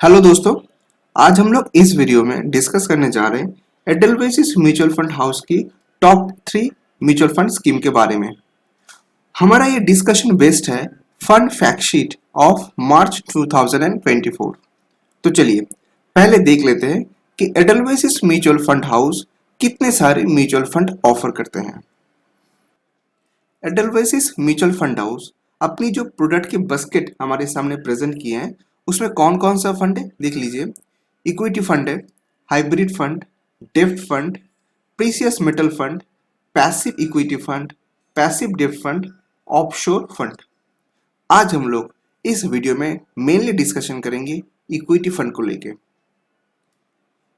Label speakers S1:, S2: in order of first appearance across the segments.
S1: Hello दोस्तों, आज हम लोग इस वीडियो में डिस्कस करने जा रहे हैं एडलवाइस म्यूचुअल फंड हाउस की टॉप 3 म्यूचुअल फंड स्कीम के बारे में। हमारा ये डिस्कशन बेस्ड है fund fact sheet of March 2024। तो चलिए पहले देख लेते हैं कि एडलवाइस म्यूचुअल फंड हाउस कितने सारे म्यूचुअल फंड ऑफर करते हैं। एडलवाइस म्यूचुअल फंड हाउस अपनी जो प्रोडक्ट के बास्केट हमारे सामने प्रेजेंट किए हैं उसमें कौन कौन सा फंड है देख लीजिए। इक्विटी फंड है, हाइब्रिड फंड, डेब्ट fund, precious metal fund, passive equity fund, passive डेब्ट फंड, ऑफशोर फंड। आज हम लोग इस वीडियो में मेनली डिस्कशन करेंगे इक्विटी फंड को लेके।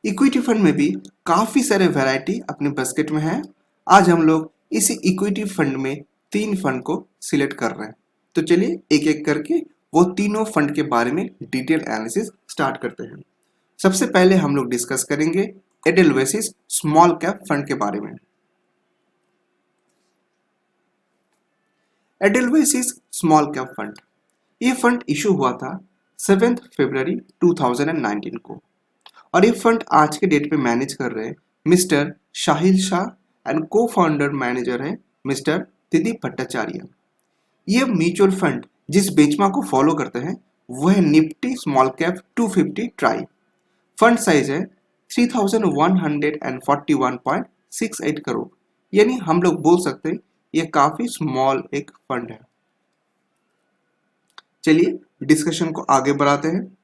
S1: इक्विटी फंड में भी काफी सारे वैरायटी अपने बास्केट में है। आज हम लोग इसी इक्विटी फंड में 3 फंड को सिलेक्ट कर रहे हैं। तो चलिए एक एक करके वो तीनों फंड के बारे में डिटेल एनालिसिस स्टार्ट करते हैं। सबसे पहले हम लोग डिस्कस करेंगे एडलवाइस स्मॉल कैप फंड के बारे में। एडलवाइस स्मॉल कैप फंड, ये फंड इशू हुआ था 7 फरवरी 2019 को और ये फंड आज के डेट पे मैनेज कर रहे हैं मिस्टर शाहिल शाह एंड को फाउंडर मैनेजर है मिस्टर त्रिदीप भट्टाचार्य। ये म्यूचुअल फंड जिस बेंचमार्क को फॉलो करते हैं वह है Nifty small cap 250 try. Fund size है 3141.68 करोड़, यानी हम लोग बोल सकते हैं ये काफी स्मॉल एक फंड है। चलिए डिस्कशन को आगे बढ़ाते हैं।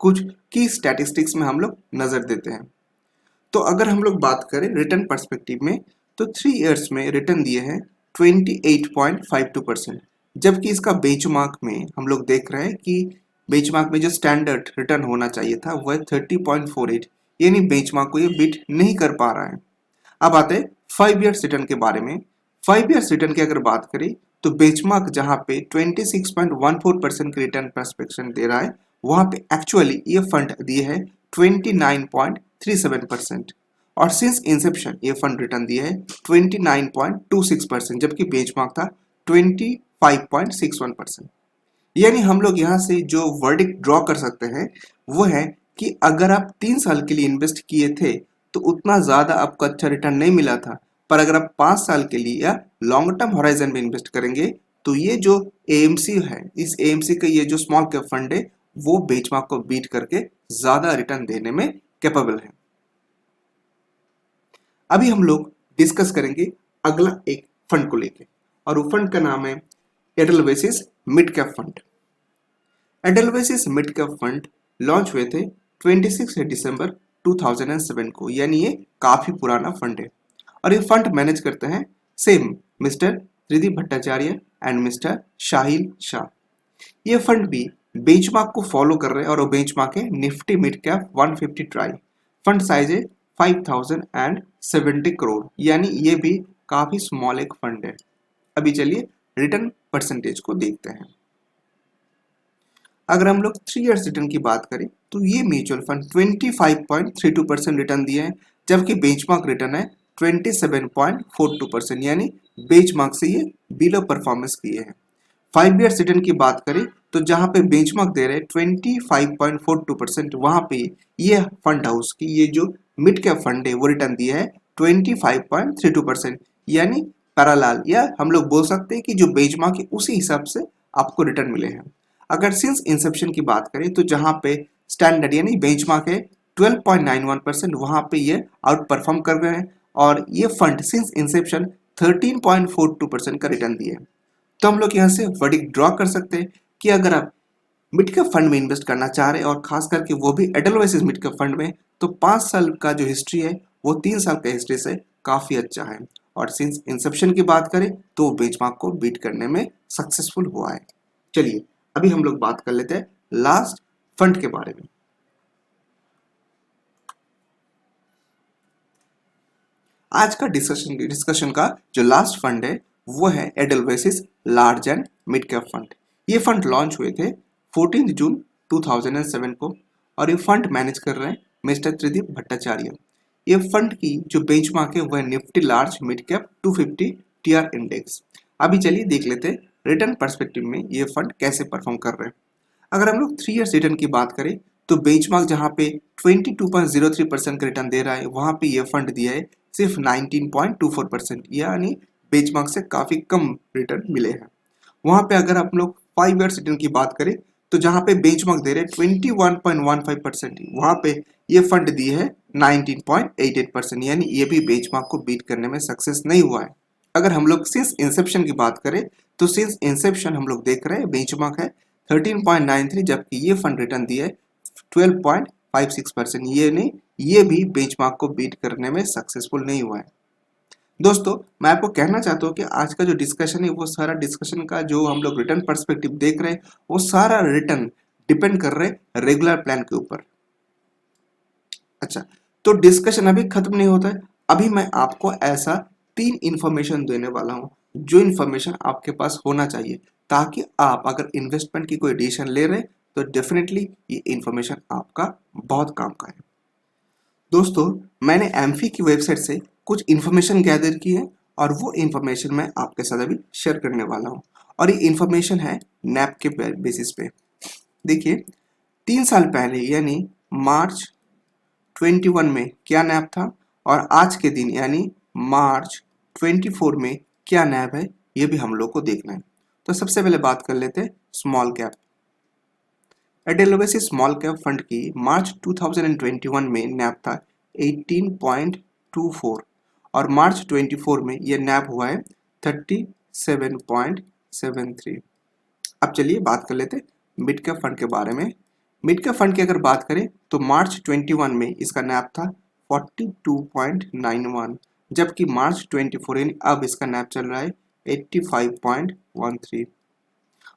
S1: कुछ की स्टैटिस्टिक्स में हम लोग नजर देते हैं। तो अगर हम लोग बात करें रिटर्न पर्सपेक्टिव में तो 3 इयर्स में रिटर्न दिए हैं 28.52%, जबकि इसका बेंचमार्क में हम लोग देख रहे हैं कि बेंचमार्क में जो स्टैंडर्ड रिटर्न होना चाहिए था वह 30.48, यानी बेंचमार्क को ये बीट नहीं कर पा रहा है। अब आते हैं 5 इयर्स रिटर्न के बारे में। 5 इयर्स रिटर्न की अगर बात करें तो बेंचमार्क जहां पे 26.14% के रिटर्न पर्सपेक्शन दे रहा है वहां पे एक्चुअली ये फंड दिए है 29.37%, और सिंस इंसेप्शन ये फंड रिटर्न दिया है 29.26%, जबकि बेंचमार्क था 25.61%। यानी हम लोग यहाँ से जो वर्डिक्ट ड्रॉ कर सकते हैं वो है कि अगर आप 3 साल के लिए इन्वेस्ट किए थे तो उतना ज्यादा आपको अच्छा रिटर्न नहीं मिला था, पर अगर आप 5 साल के लिए या लॉन्ग टर्म होराइजन में इन्वेस्ट करेंगे तो ये जो एएमसी है, इस एएमसी का ये जो स्मॉल कैप फंड है वो बेंचमार्क को बीट करके ज्यादा रिटर्न देने में कैपेबल है। अभी हम लोग डिस्कस करेंगे अगला एक फंड को लेके, और वो फंड का नाम है Edelweiss mid cap fund. Edelweiss mid cap fund launch हुए थे 26 दिसंबर 2007 को, यानी ये काफी पुराना फंड है। और ये फंड मैनेज करते हैं same mister Tridip Bhattacharya and mister Shahil Shah. ये फंड भी बेंचमार्क को फॉलो कर रहे हैं और वो बेंचमार्क है Nifty mid cap 150 try. Fund size है 5070 करोड़, यानी ये भी काफी स्मॉल एक फंड है। अभी चलिए रिटर्न परसेंटेज को देखते हैं। अगर हम लोग 3 इयर्स रिटर्न की बात करें तो ये म्यूचुअल फंड 25.32% रिटर्न दिए हैं, जबकि बेंचमार्क रिटर्न है 27.42%, यानी बेंचमार्क से ये बिलो परफॉर्मेंस किए हैं। 5 इयर्स रिटर्न की बात करें तो जहां पे बेंचमार्क दे रहे हैं 25.42%, वहां पे ये फंड हाउस की ये जो मिड कैप फंड है वो रिटर्न दिया है 25.32%, यानी पैरेलल, या हम लोग बोल सकते हैं कि जो बेंचमार्क है उसी हिसाब से आपको रिटर्न मिले हैं। अगर सिंस इंसेप्शन की बात करें तो जहां पे स्टैंडर्ड यानी बेंचमार्क है 12.91%, वहां पे ये आउट परफॉर्म कर रहे हैं, और ये फंड सिंस इंसेप्शन 13.42% का रिटर्न दिए। तो हम लोग यहाँ से वर्डिक्ट ड्रॉ कर सकते हैं कि अगर आप मिड कैप फंड में इन्वेस्ट करना चाह रहे हैं और खास करके वो भी एडलवाइस मिड कैप फंड में, तो 5 साल का जो हिस्ट्री है वो 3 साल का हिस्ट्री से काफी अच्छा है, और सिंस इंसेप्शन की बात करें तो बेंचमार्क को बीट करने में सक्सेसफुल हुआ है। चलिए अभी हम लोग बात कर लेते हैं लास्ट फंड के बारे में। आज का डिस्कशन का जो लास्ट फंड है वो है Edelweiss large and mid cap fund. ये फंड लॉन्च हुए थे 14 जून 2007 को, और ये फंड मैनेज कर रहे हैं मिस्टर त्रिदीप भट्टाचार्य। ये फंड की जो बेंचमार्क है वह Nifty large mid cap 250 TR index. अभी चलिए देख लेते हैं रिटर्न पर्सपेक्टिव में ये फंड कैसे परफॉर्म कर रहे हैं। अगर हम लोग 3 इयर्स रिटर्न की बात करें तो बेंचमार्क जहां पे 22.03% का रिटर्न दे रहा है वहां पे ये फंड दिया है सिर्फ 19.24%, यानी बेंचमार्क से काफी कम रिटर्न मिले हैं। वहां पे अगर आप लोग 5 इयर्स रिटर्न की बात करें तो जहां पे बेंचमार्क दे रहे हैं 21.15%, वहां पे ये फंड दिए है 19.88%, यानी ये भी बेंचमार्क को बीट करने में सक्सेस नहीं हुआ है। अगर हम लोग सिंस इंसेप्शन की बात करें तो सिंस इंसेप्शन हम लोग देख रहे हैं बेंचमार्क है 13.93, जबकि ये फंड रिटर्न दिया है 12.56%, ये नहीं, ये भी बेंचमार्क को बीट करने में सक्सेसफुल नहीं हुआ है। दोस्तों मैं आपको कहना चाहता हूँ कि आज का जो डिस्कशन है वो सारा डिस्कशन का जो हम लोग रिटर्न पर्सपेक्टिव देख रहे हैं वो सारा रिटर्न डिपेंड कर रहे हैं रेगुलर प्लान के ऊपर। अच्छा, तो डिस्कशन अभी खत्म नहीं होता है। अभी मैं आपको ऐसा 3 इंफॉर्मेशन देने वाला हूँ जो इंफॉर्मेशन आपके पास होना चाहिए, ताकि आप अगर इन्वेस्टमेंट की कोई डिसीजन ले रहे तो डेफिनेटली ये इंफॉर्मेशन आपका बहुत काम का है। दोस्तों मैंने एमफी की वेबसाइट से कुछ इन्फॉर्मेशन गैदर की है और वो इन्फॉर्मेशन मैं आपके साथ अभी शेयर करने वाला हूँ, और ये इन्फॉर्मेशन है नैप के बेसिस पे। देखिए 3 साल पहले यानी मार्च 21 में क्या नैप था और आज के दिन यानी मार्च 24 में क्या नैप है, ये भी हम लोग को देखना है। तो सबसे पहले बात कर लेते हैं small cap. Edelweiss small cap fund की मार्च 2021 में नैप था 18.24 और मार्च 24 में यह नैप हुआ है 37.73। अब चलिए बात कर लेते हैं मिड कैप फंड के बारे में। मिड कैप फंड की अगर बात करें तो मार्च 21 में इसका नैप था 42.91, जबकि मार्च 24 यानी अब इसका नैप चल रहा है 85.13।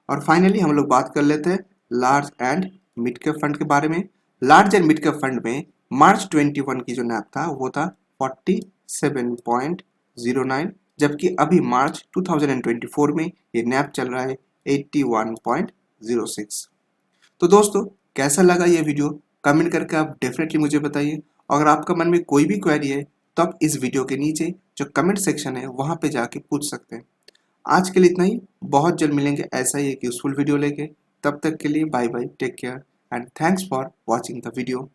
S1: और फाइनली हम लोग बात कर लेते हैं large and mid cap fund के बारे में। Large and mid cap fund में मार्च 21 की जो नैप था वो था 47.09, जबकि अभी मार्च 2024 में ये नैप चल रहा है 81.06। तो दोस्तों कैसा लगा ये वीडियो, कमेंट करके आप डेफिनेटली मुझे बताइए। अगर आपका मन में कोई भी क्वेरी है तो आप इस वीडियो के नीचे जो कमेंट सेक्शन है वहां पे जाके पूछ सकते हैं। आज के लिए इतना ही, बहुत जल्द मिलेंगे ऐसा ही एक यूजफुल वीडियो लेके। तब तक के लिए bye bye, take care and thanks for watching the video.